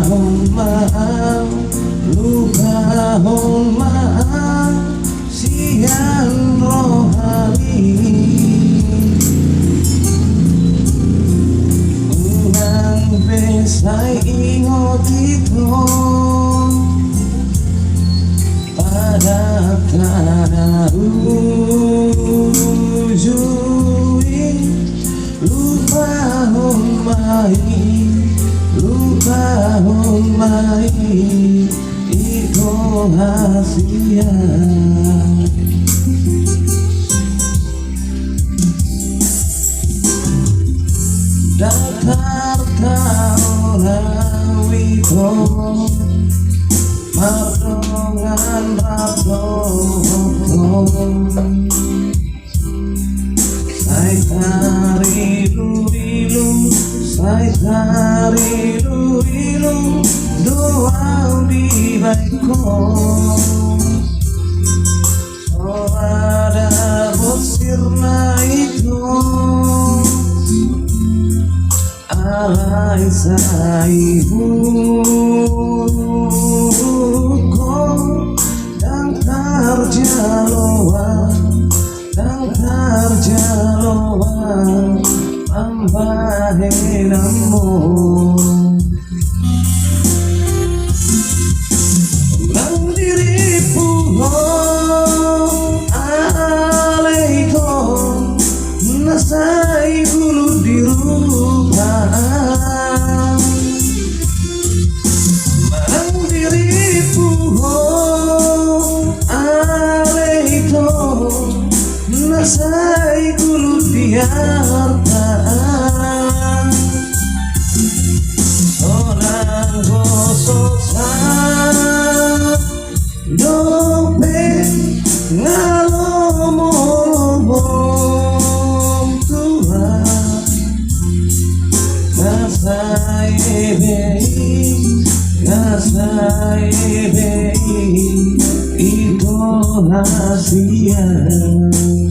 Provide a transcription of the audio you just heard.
hong maaf, lupa hong maaf, siang rohani unang besay ingot ito pada kanaujui lupa hong mai, lupa hong mai, ito hasia. Jakarta orang itu mardongan rabong sai tarilu-rilu, sai tarilu-rilu, doa di baiko ada bosirna itu alai saibuko dan terjaloan pambahenamu ulang diriku alaikum nasai bulu dirupa marang diriku alaikum nasai bulu dihartaan orang gosok dompet ngalomong Tuhan nasai bei itu hasil